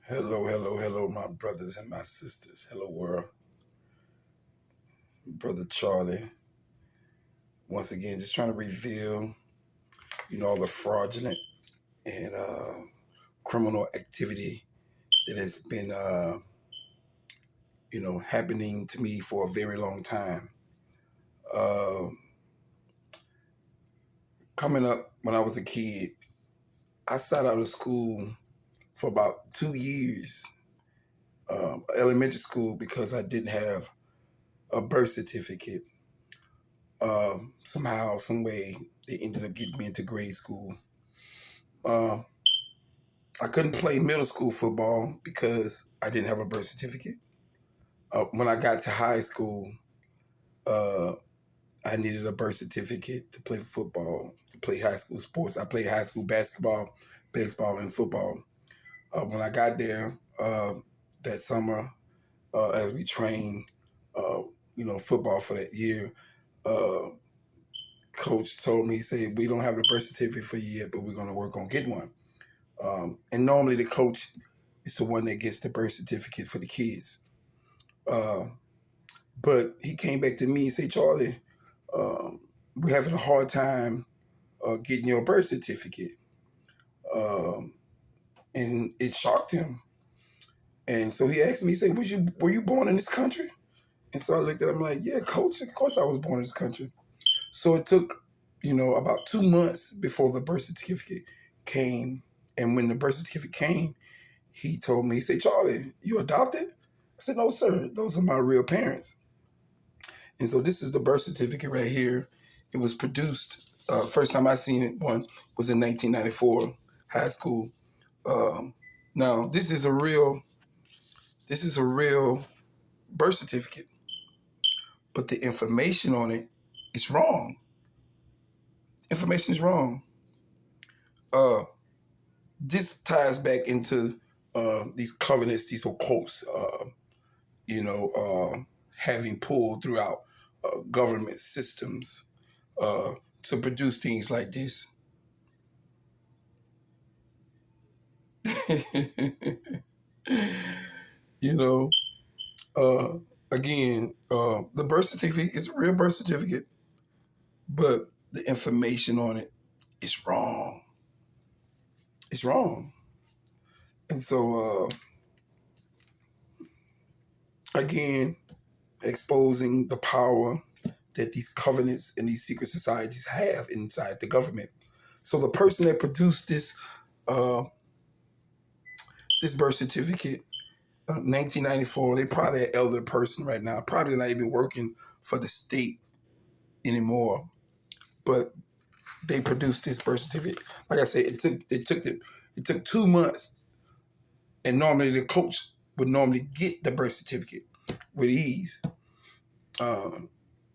Hello, hello, hello, my brothers and my sisters. Hello, world. Brother Charlie. Once again, just trying to reveal, all the fraudulent and criminal activity that has been, happening to me for a very long time. Uh, Coming up when I was a kid, I sat out of school for about 2 years, elementary school, because I didn't have a birth certificate. Somehow, some way, they ended up getting me into grade school. Uh, I couldn't play middle school football because I didn't have a birth certificate. When I got to high school, uh, I needed a birth certificate to play football, to play high school sports. I played high school basketball, baseball, and football. When I got there that summer, as we trained, football for that year, uh, coach told me, he said, "We don't have a birth certificate for you yet, but we're going to work on getting one." And normally the coach is the one that gets the birth certificate for the kids. Uh, but he came back to me and said, "Charlie, um, we're having a hard time getting your birth certificate." Um, and it shocked him. And so he asked me, he said, were you born in this country? And so I looked at him like, "Yeah, coach, of course I was born in this country." So it took, about 2 months before the birth certificate came. And when the birth certificate came, he told me, he said, "Charlie, you adopted?" I said, "No, sir. Those are my real parents." And so this is the birth certificate right here. It was produced. First time I seen it one was in 1994, high school. Um, Now this is a real birth certificate, but the information on it is wrong. Information is wrong. Uh, this ties back into these covenants, these occults. Having pulled throughout government systems uh, to produce things like this. you know, uh, Again, the birth certificate is a real birth certificate, but the information on it is wrong. It's wrong. And so, again, exposing the power that these covenants and these secret societies have inside the government. So the person that produced uh, this birth certificate, 1994, they probably an elder person right now, probably not even working for the state anymore. But they produced this birth certificate. Like I said, it took 2 months, and normally the coach would normally get the birth certificate with ease.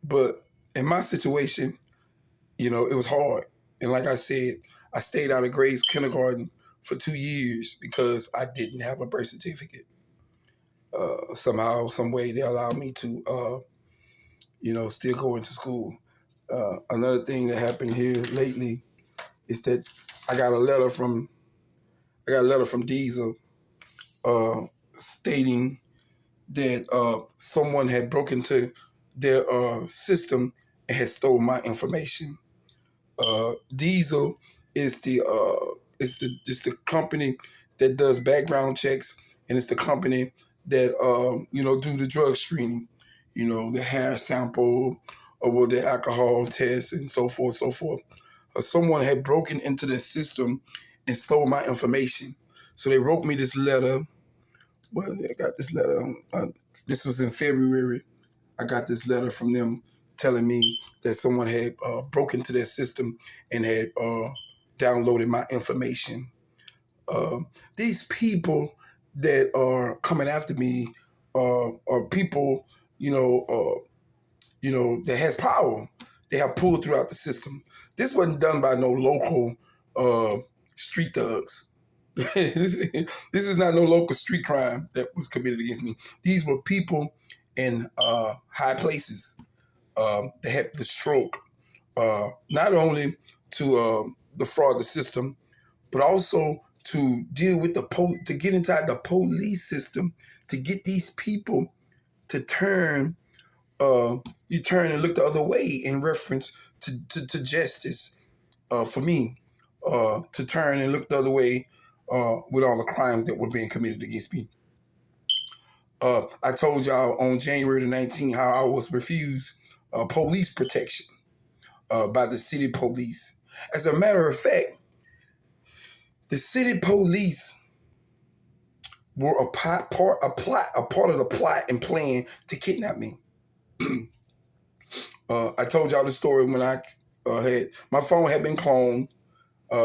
But in my situation, it was hard. And like I said, I stayed out of grades kindergarten for 2 years because I didn't have a birth certificate. Somehow, some way, they allowed me to, still go into school. Another thing that happened here lately is that I got a letter from Diesel stating that someone had broken into their system and had stole my information. Diesel is the company that does background checks, and it's the company that do the drug screening, the hair sample, or the alcohol test, and so forth, so forth. Someone had broken into the system and stole my information, so they wrote me this letter. Well, I got this letter. This was in February. I got this letter from them telling me that someone had broken into their system and had downloaded my information. Uh, these people that are coming after me are people, that has power. They have pulled throughout the system. This wasn't done by no local uh, street thugs. This is not no local street crime that was committed against me. These were people in high places that had the stroke, not only to defraud the system, but also to deal with to get inside the police system, to get these people to turn, you turn and look the other way in reference to justice, for me, to turn and look the other way with all the crimes that were being committed against me. I told y'all on January the 19th how I was refused police protection by the city police. As a matter of fact, the city police were a part of the plot and plan to kidnap me. I told y'all the story when I had my phone had been cloned.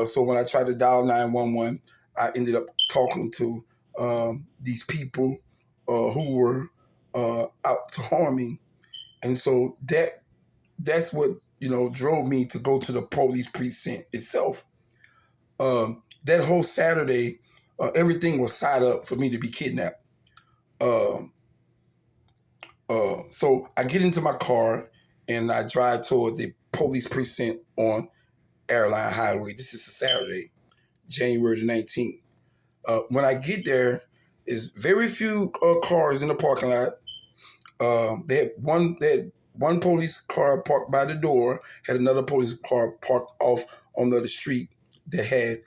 So when I tried to dial 911, I ended up talking to these people who were out to harm me, and so that's what drove me to go to the police precinct itself. That whole Saturday, everything was set up for me to be kidnapped. So I get into my car and I drive toward the police precinct on Airline Highway. This is a Saturday, January the 19th. When I get there, there's very few cars in the parking lot. They had one police car parked by the door, had another police car parked off on the other street that had,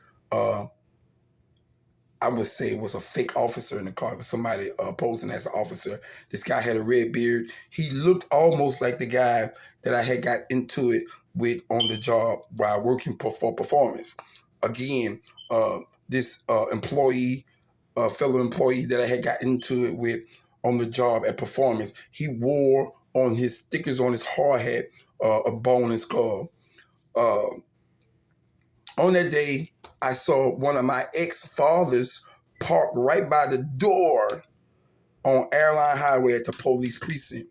I would say it was a fake officer in the car. It was somebody posing as an officer. This guy had a red beard. He looked almost like the guy that I had got into it with on the job while working for performance. Again, this fellow employee that I had got into it with on the job at performance, he wore on his stickers on his hard hat a bone and skull. On that day, I saw one of my ex-fathers parked right by the door on Airline Highway at the police precinct.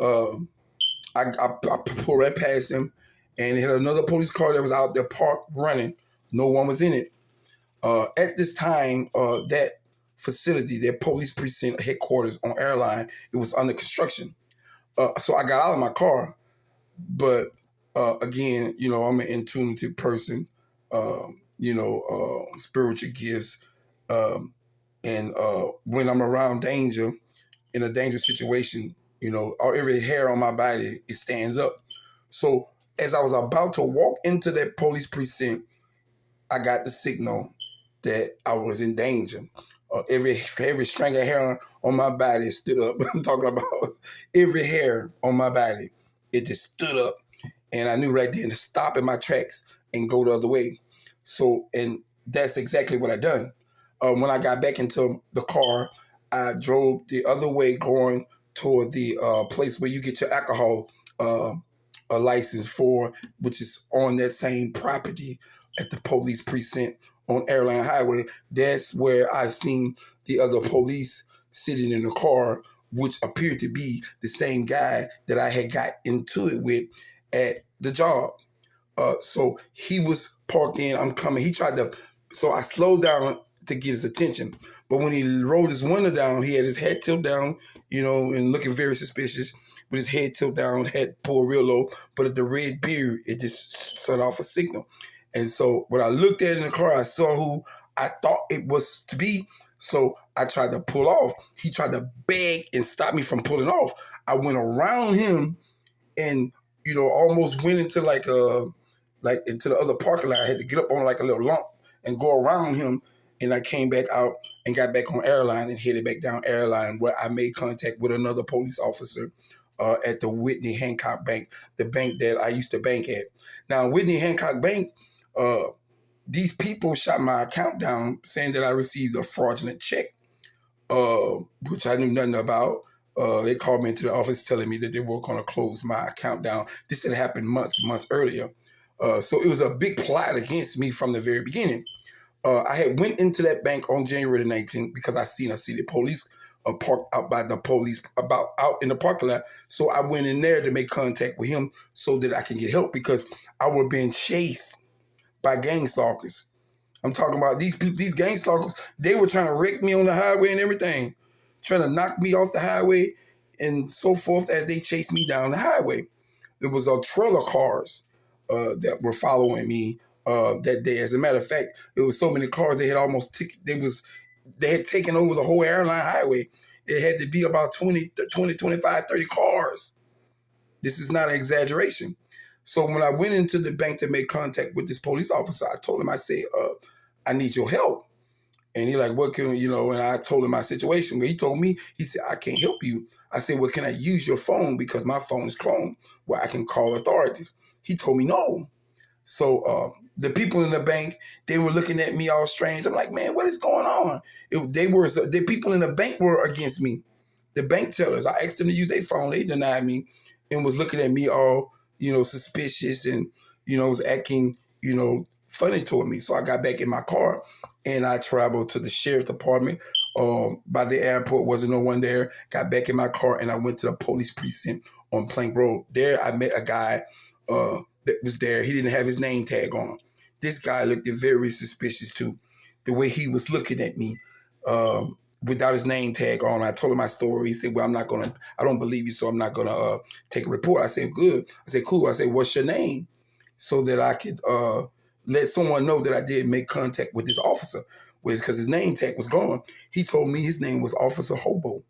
I pulled right past him, and he had another police car that was out there parked running. No one was in it. At this time, that facility, that police precinct headquarters on Airline, it was under construction. So I got out of my car, but again, I'm an intuitive person. Spiritual gifts, and when I'm around danger, in a dangerous situation, every hair on my body it stands up. So as I was about to walk into that police precinct, I got the signal that I was in danger. Every strand of hair on my body stood up. I'm talking about every hair on my body. It just stood up. And I knew right then to stop in my tracks and go the other way. So, and that's exactly what I done. When I got back into the car, I drove the other way going toward the place where you get your alcohol a license for, which is on that same property at the police precinct on Airline Highway. That's where I seen the other police sitting in the car, which appeared to be the same guy that I had got into it with at the job. So he was parked in, I'm coming. So I slowed down to get his attention. But when he rolled his window down, he had his head tilted down, and looking very suspicious with his head tilted down, head pulled real low. But at the red beard, it just set off a signal. And so when I looked at it in the car, I saw who I thought it was to be. So I tried to pull off. He tried to beg and stop me from pulling off. I went around him and, almost went into into the other parking lot. I had to get up on like a little lump and go around him. And I came back out and got back on Airline and headed back down Airline, where I made contact with another police officer at the Whitney Hancock Bank, the bank that I used to bank at. Now, Whitney Hancock Bank, these people shot my account down saying that I received a fraudulent check, which I knew nothing about. They called me into the office telling me that they were going to close my account down. This had happened months earlier. So it was a big plot against me from the very beginning. I had went into that bank on January the 19th because I seen the police parked out by the police out in the parking lot. So I went in there to make contact with him so that I can get help because I was being chased by gang stalkers. I'm talking about these people, these gang stalkers. They were trying to wreck me on the highway and everything, trying to knock me off the highway and so forth as they chased me down the highway. There was trailer cars that were following me that day. As a matter of fact, there was so many cars they had they had taken over the whole airline highway. It had to be about 25, 30 cars. This is not an exaggeration. So when I went into the bank to make contact with this police officer, I told him, I said, I need your help. And he like, what can, and I told him my situation. But he told me, he said, I can't help you. I said, well, can I use your phone? Because my phone is cloned where I can call authorities. He told me no. So the people in the bank, they were looking at me all strange. I'm like, man, what is going on? The people in the bank were against me. The bank tellers, I asked them to use their phone. They denied me and was looking at me all, suspicious and, was acting, funny toward me. So I got back in my car and I traveled to the sheriff's department. By the airport, wasn't no one there. Got back in my car and I went to the police precinct on Plank Road. There I met a guy that was there. He didn't have his name tag on. This guy looked very suspicious too. The way he was looking at me without his name tag on. I told him my story. He said, well, I don't believe you, so I'm not going to take a report. I said, good. I said, cool. I said, what's your name? So that I could let someone know that I did make contact with this officer. Because his name tag was gone. He told me his name was Officer Hobo.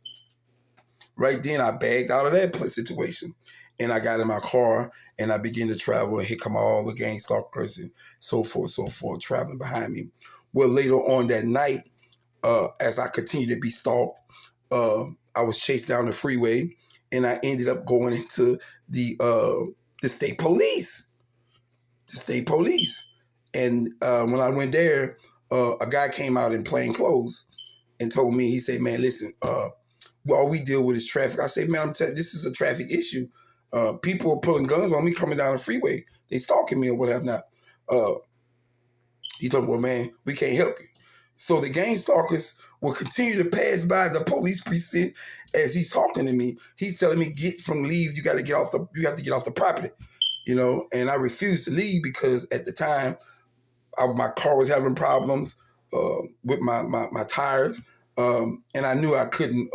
Right then, I bagged out of that situation. And I got in my car and I began to travel. And here come all the gang stalkers and so forth, traveling behind me. Well, later on that night, as I continued to be stalked, I was chased down the freeway and I ended up going into the state police. The state police. And when I went there, a guy came out in plain clothes and told me, he said, man, listen, all we deal with is traffic. I said, man, this is a traffic issue. People are pulling guns on me coming down the freeway. They stalking me or whatever not. He told me, well, man, we can't help you. So the gang stalkers will continue to pass by the police precinct as he's talking to me. He's telling me, leave. You have to get off the property, and I refused to leave because at the time my car was having problems with my tires. And I knew I couldn't,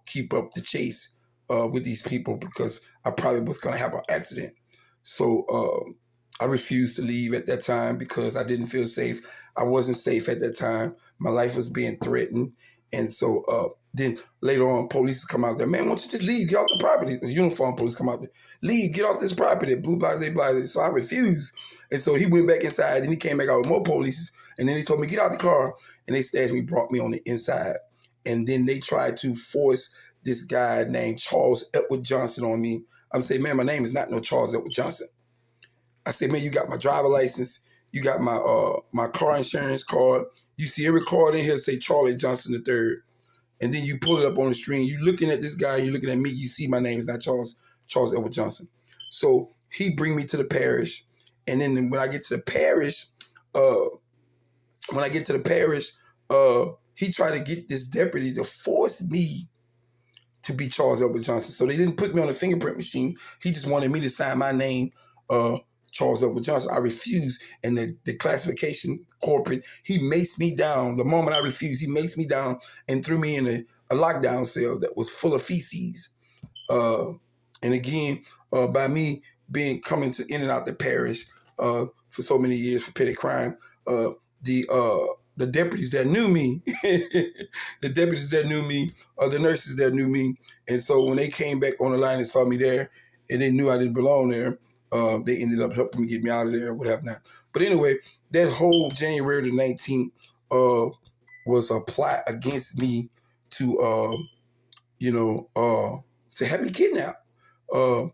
keep up the chase with these people because I probably was going to have an accident. So I refused to leave at that time because I didn't feel safe. I wasn't safe at that time. My life was being threatened. And so then later on, police come out there. Man, why don't you just leave? Get off the property. The uniform police come out there. Leave, get off this property. Blue, blase, blase. So I refused. And so he went back inside and he came back out with more police. And then he told me, get out the car. And they snatched me, brought me on the inside. And then they tried to force this guy named Charles Edward Johnson on me. I'm saying, man, my name is not no Charles Edward Johnson. I said, man, you got my driver license. You got my car insurance card. You see every card in here say Charlie Johnson III. And then you pull it up on the screen. You're looking at this guy. You're looking at me. You see my name is not Charles Edward Johnson. So he bring me to the parish. And then when I get to the parish, he tried to get this deputy to force me to be Charles Edward Johnson. So they didn't put me on the fingerprint machine. He just wanted me to sign my name, Charles Edward Johnson. I refused. And the classification corporate, he maced me down. The moment I refused, he maced me down and threw me in a lockdown cell that was full of feces. And again, by me coming in and out the parish for so many years for petty crime, the deputies that knew me, the nurses that knew me, and so when they came back on the line and saw me there, and they knew I didn't belong there, they ended up helping me get me out of there, or whatever not. But anyway, that whole January the 19th was a plot against me to, to have me kidnapped. All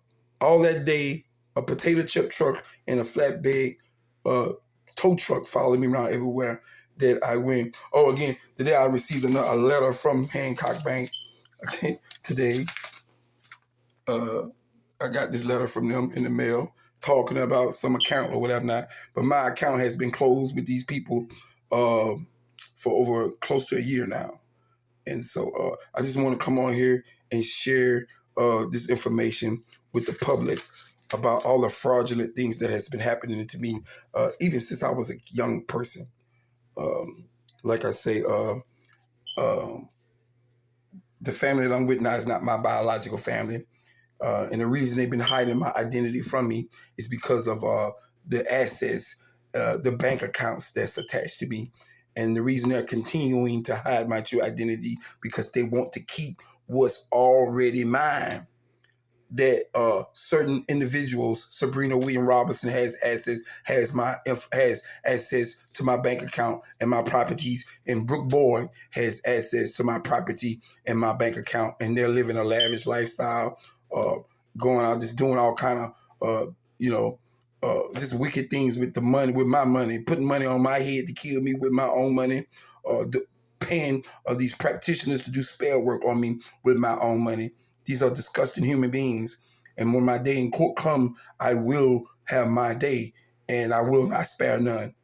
that day, a potato chip truck and a flatbed tow truck followed me around everywhere that I went. Oh, again, today I received a letter from Hancock Bank. Okay, today, I got this letter from them in the mail talking about some account or whatever not. But my account has been closed with these people for over close to a year now. And so I just want to come on here and share this information with the public about all the fraudulent things that has been happening to me, even since I was a young person. Like I say, the family that I'm with now is not my biological family. And the reason they've been hiding my identity from me is because of the assets, the bank accounts that's attached to me. And the reason they're continuing to hide my true identity because they want to keep what's already mine. That certain individuals, Sabrina William Robinson has access, has access to my bank account and my properties, and Brooke Boyd has access to my property and my bank account, and they're living a lavish lifestyle, uh, going out just doing all kind of you know just wicked things with the money, with my money, putting money on my head to kill me with my own money, paying these practitioners to do spell work on me with my own money. These are disgusting human beings. And when my day in court come, I will have my day, and I will not spare none.